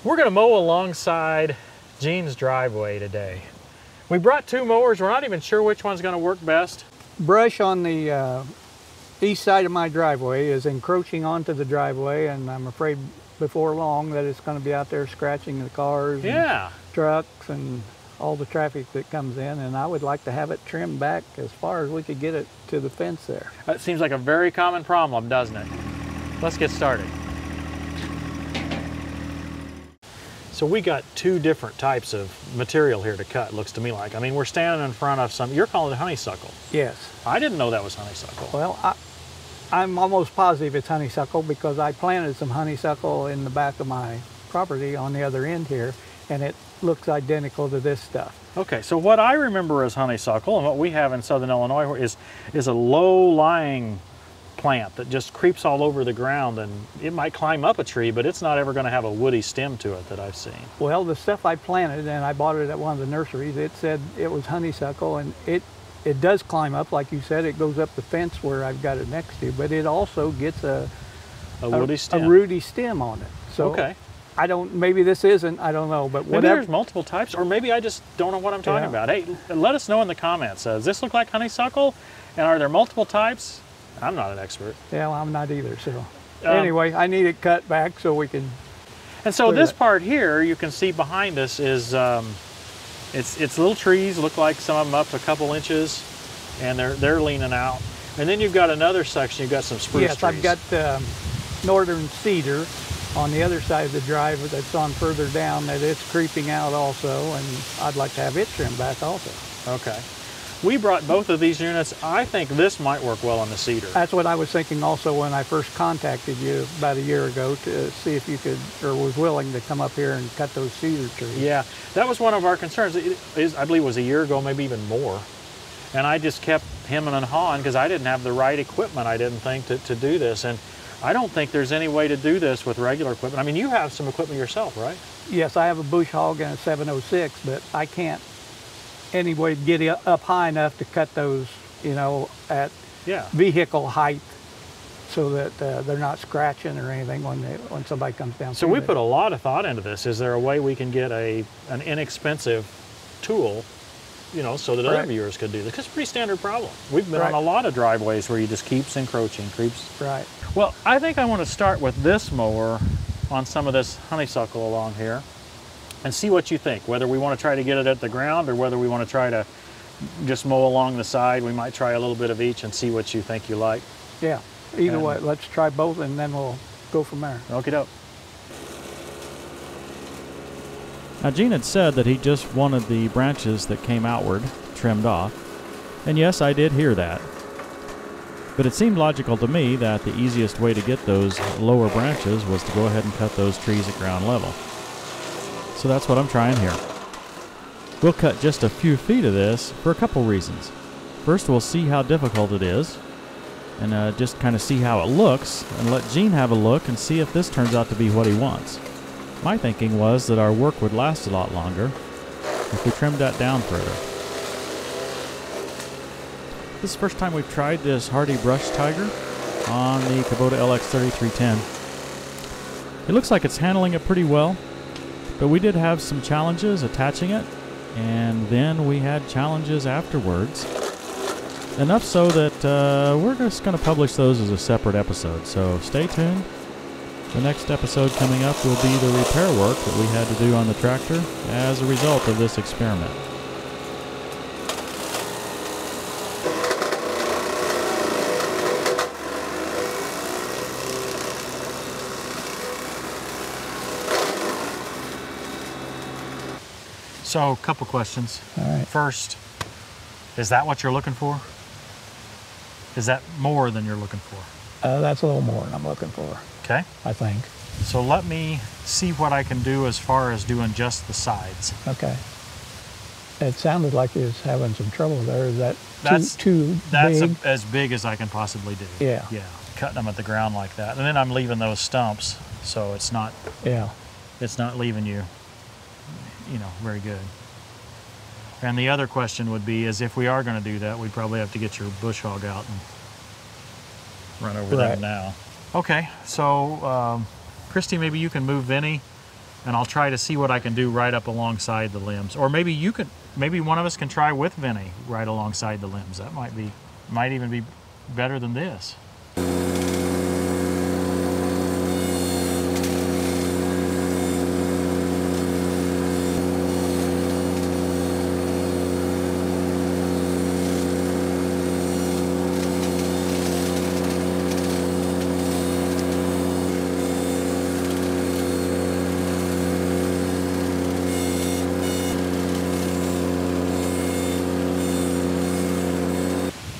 We're going to mow alongside Gene's driveway today. We brought two mowers. We're not even sure which one's going to work best. Brush on the east side of my driveway is encroaching onto the driveway, and I'm afraid before long that it's going to be out there scratching the cars and trucks and all the traffic that comes in, and I would like to have it trimmed back as far as we could get it to the fence there. That seems like a very common problem, doesn't it? Let's get started. So we got two different types of material here to cut, looks to me like. I mean, we're standing in front of some, you're calling it honeysuckle. Yes. I didn't know that was honeysuckle. Well, I'm almost positive it's honeysuckle because I planted some honeysuckle in the back of my property on the other end here, and it looks identical to this stuff. Okay, so what I remember as honeysuckle and what we have in southern Illinois is a low-lying plant that just creeps all over the ground, and it might climb up a tree, but it's not ever going to have a woody stem to it that I've seen. Well, the stuff I planted, and I bought it at one of the nurseries, it said it was honeysuckle, and it does climb up, like you said. It goes up the fence where I've got it next to, but it also gets a woody stem. A rooty stem on it. So okay. I don't, maybe this isn't, I don't know, but whatever. Maybe there's multiple types, or maybe I just don't know what I'm talking about. Hey, let us know in the comments. Does this look like honeysuckle? And are there multiple types? I'm not an expert. Yeah, well, I'm not either, so. Anyway, I need it cut back so we can. And so this part here, you can see behind us is, it's little trees, look like some of them up a couple inches, and they're leaning out. And then you've got another section, you've got some spruce trees. Yes, I've got northern cedar on the other side of the drive that's on further down that it's creeping out also, and I'd like to have it trimmed back also. Okay. We brought both of these units. I think this might work well on the cedar. That's what I was thinking also when I first contacted you about a year ago to see if you could, or was willing to come up here and cut those cedar trees. Yeah, that was one of our concerns. I believe it was a year ago, maybe even more. And I just kept hemming and hawing because I didn't have the right equipment, I didn't think, to do this. And I don't think there's any way to do this with regular equipment. I mean, you have some equipment yourself, right? Yes, I have a bush hog and a 706, but I can't anyway get up high enough to cut those, you know, at vehicle height so that they're not scratching or anything when somebody comes down. So we put a lot of thought into this. Is there a way we can get an inexpensive tool, you know, so that other viewers could do this? Because it's a pretty standard problem. We've been on a lot of driveways where you just keeps encroaching, creeps. Right. Well, I think I want to start with this mower on some of this honeysuckle along here and see what you think, whether we want to try to get it at the ground or whether we want to try to just mow along the side. We might try a little bit of each and see what you think you like. Yeah, either way, let's try both and then we'll go from there. Okie doke. Now, Gene had said that he just wanted the branches that came outward trimmed off, and yes, I did hear that. But it seemed logical to me that the easiest way to get those lower branches was to go ahead and cut those trees at ground level. So that's what I'm trying here. We'll cut just a few feet of this for a couple reasons. First, we'll see how difficult it is, and just kind of see how it looks, and let Gene have a look and see if this turns out to be what he wants. My thinking was that our work would last a lot longer if we trimmed that down further. This is the first time we've tried this Hardy Brush Tiger on the Kubota LX3310. It looks like it's handling it pretty well, but we did have some challenges attaching it, and then we had challenges afterwards. Enough so that we're just going to publish those as a separate episode, so stay tuned. The next episode coming up will be the repair work that we had to do on the tractor as a result of this experiment. So, a couple questions. All right. First, is that what you're looking for? Is that more than you're looking for? That's a little more than I'm looking for. Okay. I think. So let me see what I can do as far as doing just the sides. Okay. It sounded like he was having some trouble there. Is that too big? That's as big as I can possibly do. Yeah. Yeah. Cutting them at the ground like that. And then I'm leaving those stumps, so it's not it's not leaving you know, very good. And the other question would be is if we are going to do that, we'd probably have to get your bush hog out and run over them now. Okay, so Christy, maybe you can move Vinny and I'll try to see what I can do right up alongside the limbs. Or maybe you could, maybe one of us can try with Vinny right alongside the limbs. That might even be better than this.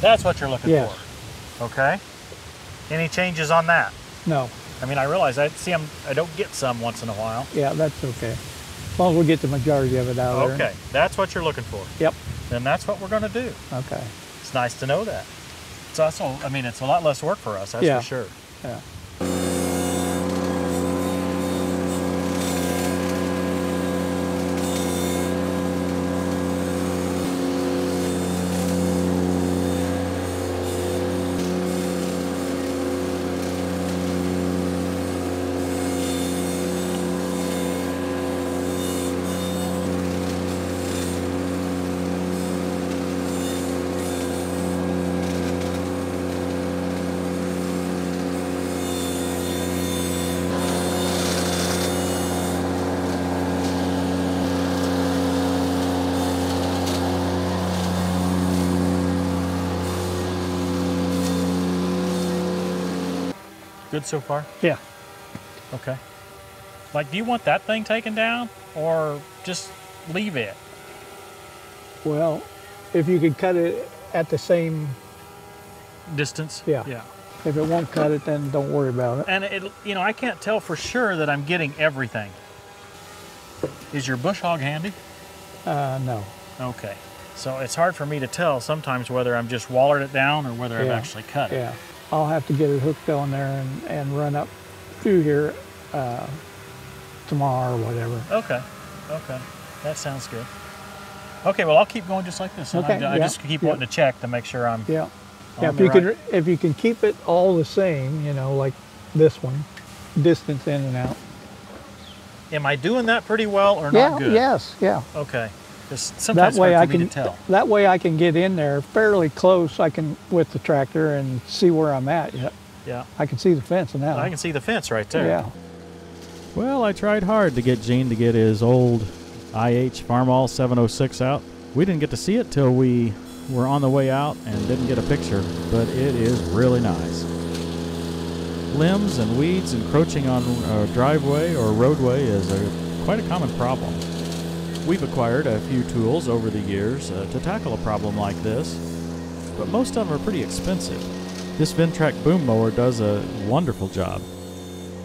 That's what you're looking for. Okay. Any changes on that? No. I mean, I realize I don't get some once in a while. Yeah, that's okay. As long as we get the majority of it out of there. Okay, that's what you're looking for. Yep. Then that's what we're going to do. Okay. It's nice to know that. It's also, I mean, it's a lot less work for us, that's for sure. Yeah. Good so far? Yeah. Okay. Like, do you want that thing taken down or just leave it? Well, if you could cut it at the same distance? Yeah. Yeah. If it won't cut it, then don't worry about it. And it, you know, I can't tell for sure that I'm getting everything. Is your bush hog handy? No. Okay. So it's hard for me to tell sometimes whether I'm just wallered it down or whether I've actually cut it. Yeah. I'll have to get it hooked on there and run up through here tomorrow or whatever. Okay. Okay. That sounds good. Okay, well, I'll keep going just like this. Okay. I just keep wanting to check to make sure I'm Yeah. If you can keep it all the same, you know, like this one, distance in and out. Am I doing that pretty well or not good? Yes. Yeah. Okay. Sometimes that way I hard for can me to tell. That way I can get in there fairly close. I can with the tractor and see where I'm at. Yeah. I can see the fence now. I can see the fence right there. Yeah. Well, I tried hard to get Gene to get his old IH Farmall 706 out. We didn't get to see it till we were on the way out and didn't get a picture, but it is really nice. Limbs and weeds encroaching on a driveway or roadway is quite a common problem. We've acquired a few tools over the years to tackle a problem like this, but most of them are pretty expensive. This Ventrac boom mower does a wonderful job.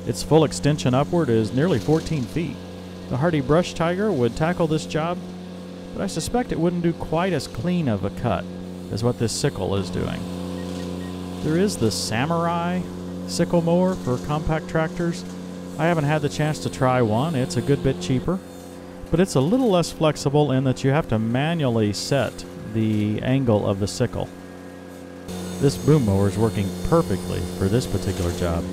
Its full extension upward is nearly 14 feet. The Hardy Brush Tiger would tackle this job, but I suspect it wouldn't do quite as clean of a cut as what this Sickle is doing. There is the Samurai Sickle mower for compact tractors. I haven't had the chance to try one. It's a good bit cheaper, but it's a little less flexible in that you have to manually set the angle of the sickle. This boom mower is working perfectly for this particular job.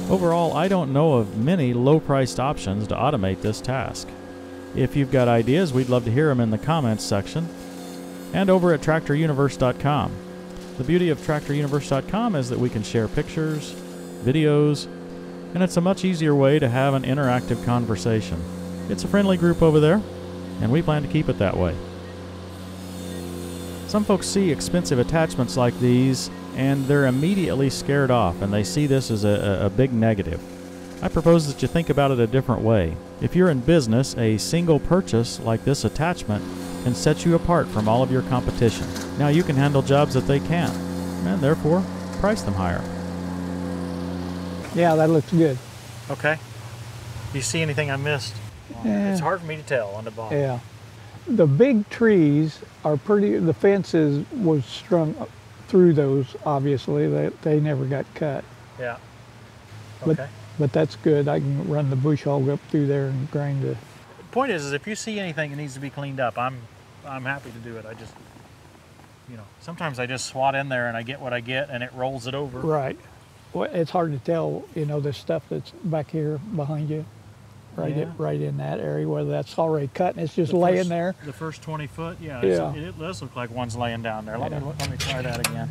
Overall, I don't know of many low-priced options to automate this task. If you've got ideas, we'd love to hear them in the comments section and over at TractorUniverse.com. The beauty of TractorUniverse.com is that we can share pictures, videos, and it's a much easier way to have an interactive conversation. It's a friendly group over there, and we plan to keep it that way. Some folks see expensive attachments like these, and they're immediately scared off, and they see this as a big negative. I propose that you think about it a different way. If you're in business, a single purchase like this attachment can set you apart from all of your competition. Now you can handle jobs that they can't, and therefore price them higher. Yeah, that looks good. Okay. Do you see anything I missed? Yeah. It's hard for me to tell on the bottom. Yeah. The big trees are pretty, the fences was strung through those, obviously. They never got cut. Yeah. Okay. But that's good. I can run the bush hog up through there and grind the... The point is if you see anything that needs to be cleaned up, I'm happy to do it. I just, you know, sometimes I just swat in there and I get what I get and it rolls it over. Right. Well, it's hard to tell, you know, the stuff that's back here behind you. right in that area, whether that's already cut and it's just laying there. The first 20 foot, yeah. Yeah. It does look like one's laying down there. Let me try that again.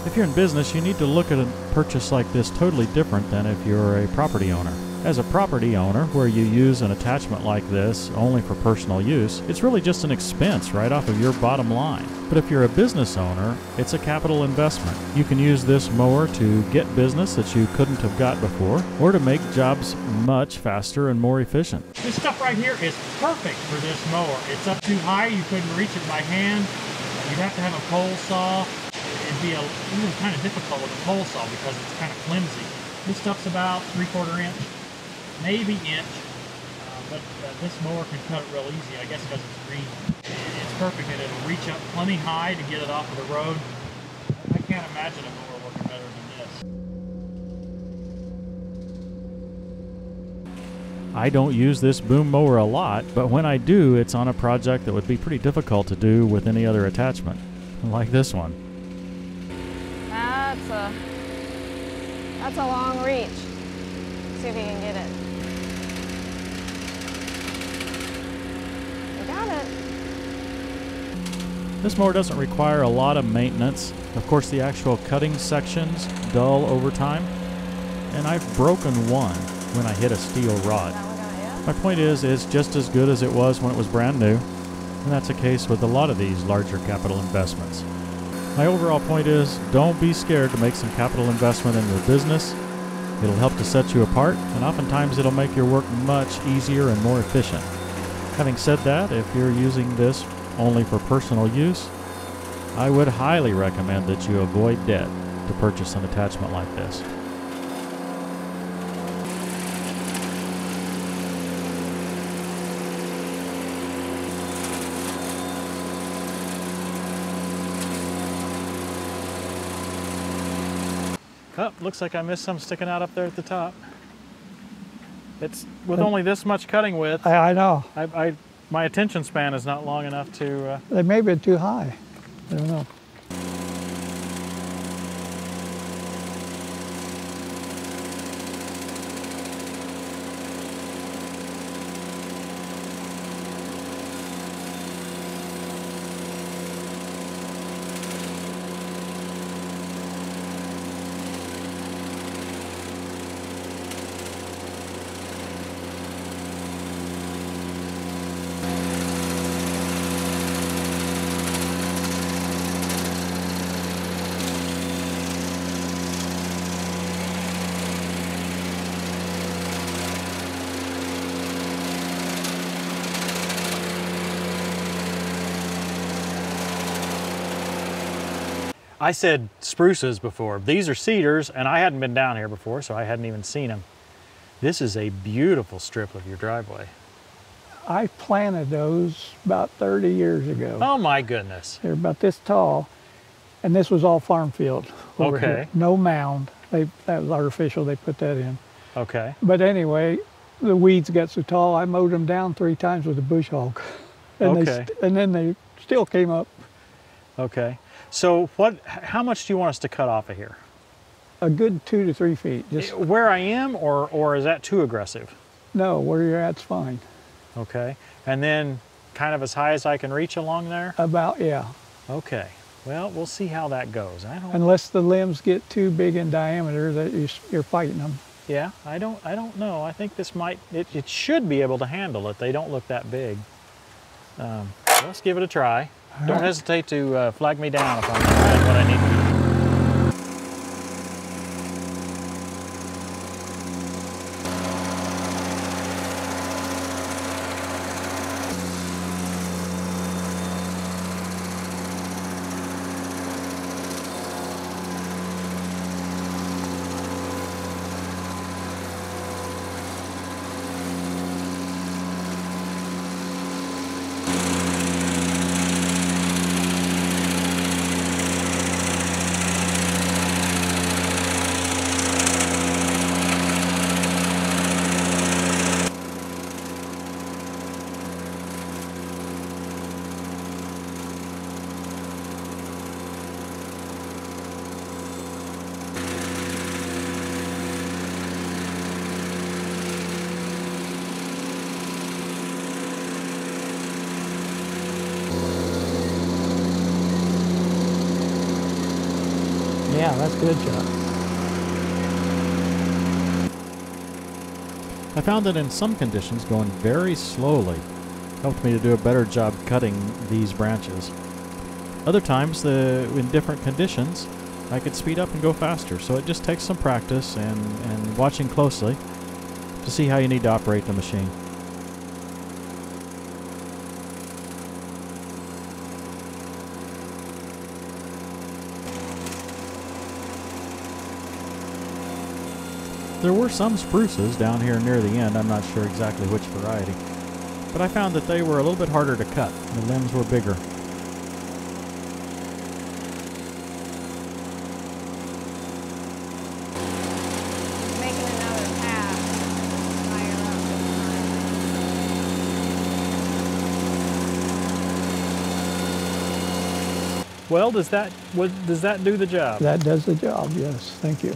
If you're in business, you need to look at a purchase like this totally different than if you're a property owner. As a property owner, where you use an attachment like this only for personal use, it's really just an expense right off of your bottom line. But if you're a business owner, it's a capital investment. You can use this mower to get business that you couldn't have got before, or to make jobs much faster and more efficient. This stuff right here is perfect for this mower. It's up too high, you couldn't reach it by hand. You'd have to have a pole saw. It'd be even kind of difficult with a pole saw because it's kind of flimsy. This stuff's about 3/4 inch, maybe inch, but this mower can cut it real easy, I guess because it's green. It's perfect, and it'll reach up plenty high to get it off of the road. I can't imagine a mower working better than this. I don't use this boom mower a lot, but when I do, it's on a project that would be pretty difficult to do with any other attachment, like this one. That's a long reach. See if you can get it. You got it. This mower doesn't require a lot of maintenance. Of course, the actual cutting sections dull over time, and I've broken one when I hit a steel rod. My point is, it's just as good as it was when it was brand new, and that's the case with a lot of these larger capital investments. My overall point is, don't be scared to make some capital investment in your business. It'll help to set you apart, and oftentimes it'll make your work much easier and more efficient. Having said that, if you're using this only for personal use, I would highly recommend that you avoid debt to purchase an attachment like this. Oh, looks like I missed some sticking out up there at the top. It's with only this much cutting width. I know. My attention span is not long enough to... They may have been too high. I don't know. I said spruces before. These are cedars, and I hadn't been down here before, so I hadn't even seen them. This is a beautiful strip of your driveway. I planted those about 30 years ago. Oh my goodness. They're about this tall, and this was all farm field over here. No mound. That was artificial, they put that in. Okay. But anyway, the weeds got so tall, I mowed them down 3 times with a bush hog. And and then they still came up. Okay. So how much do you want us to cut off of here? A good 2 to 3 feet. Just where I am, or is that too aggressive? No, where you're at's fine. Okay. And then kind of as high as I can reach along there? About, yeah. Okay. Well, we'll see how that goes. Unless the limbs get too big in diameter that you're fighting them. Yeah, I don't know. I think this might, it should be able to handle it. They don't look that big. Let's give it a try. Don't hesitate to flag me down if I'm not doing what I need to do. Yeah, that's good, Chuck. I found that in some conditions, going very slowly helped me to do a better job cutting these branches. Other times, in different conditions, I could speed up and go faster. So it just takes some practice and watching closely to see how you need to operate the machine. There were some spruces down here near the end. I'm not sure exactly which variety, but I found that they were a little bit harder to cut. The limbs were bigger. Making another path higher up this time. Well, does that do the job? That does the job, yes. Thank you.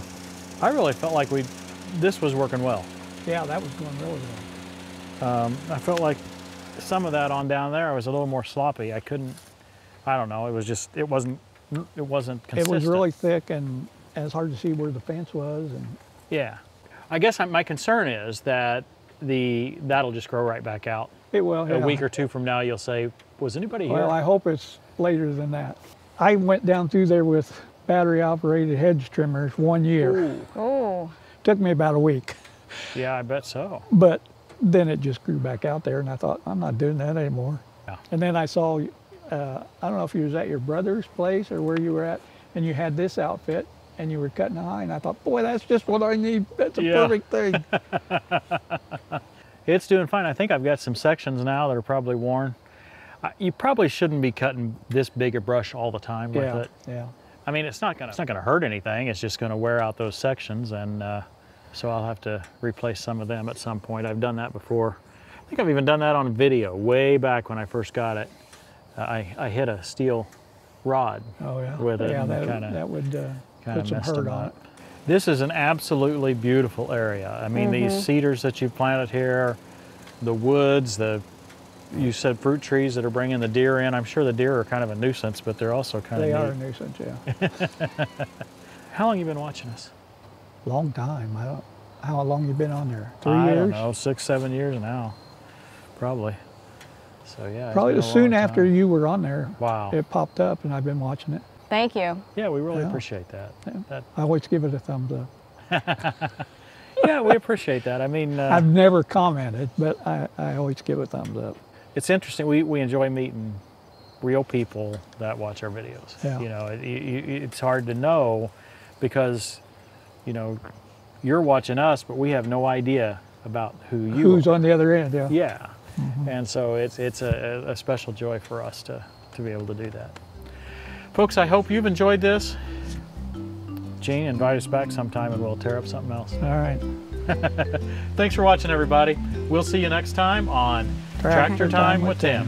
I really felt like this was working well. Yeah, that was going really well. I felt like some of that on down there was a little more sloppy. I don't know, it wasn't consistent. It was really thick and it's hard to see where the fence was. And yeah. I guess my concern is that that'll just grow right back out. it will, yeah. A week or two from now you'll say, was anybody here? Well, I hope it's later than that. I went down through there with battery operated hedge trimmers 1 year. Ooh. Oh. Took me about a week. Yeah, I bet so. But then it just grew back out there and I thought, I'm not doing that anymore. Yeah. And then I saw, I don't know if you was at your brother's place or where you were at, and you had this outfit and you were cutting a high, and I thought, boy, that's just what I need. That's a perfect thing. It's doing fine. I think I've got some sections now that are probably worn. You probably shouldn't be cutting this big a brush all the time with it. Yeah. I mean, it's not gonna hurt anything. It's just gonna wear out those sections, and so I'll have to replace some of them at some point. I've done that before. I think I've even done that on video way back when I first got it. I hit a steel rod with it. Yeah, and that would put some hurt on it. This is an absolutely beautiful area. I mean, these cedars that you've planted here, the woods, you said fruit trees that are bringing the deer in. I'm sure the deer are kind of a nuisance, but they're also kind of neat. They are a nuisance, yeah. How long have you been watching us? Long time. How long you been on there? 3 years? I don't know, 6, 7 years now, probably. So yeah. Probably soon after you were on there. Wow. It popped up and I've been watching it. Thank you. Yeah, we really appreciate that. Yeah. I always give it a thumbs up. Yeah, we appreciate that. I mean, I've never commented, but I always give a thumbs up. It's interesting. We enjoy meeting real people that watch our videos. Yeah. You know, it's hard to know because, you know, you're watching us, but we have no idea about who's on the other end. Yeah. Yeah. And so it's a special joy for us to be able to do that. Folks, I hope you've enjoyed this. Gene, invite us back sometime and we'll tear up something else. All right. Thanks for watching, everybody. We'll see you next time on Tractor Time with Tim.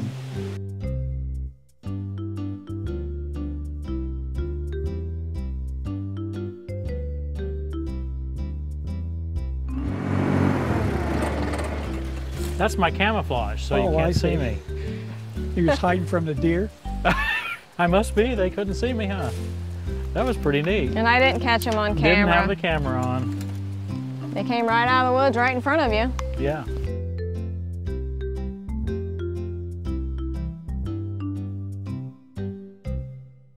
That's my camouflage, so you can't see me. You was hiding from the deer? I must be. They couldn't see me, huh? That was pretty neat. And I didn't catch them on camera. Didn't have the camera on. They came right out of the woods right in front of you. Yeah.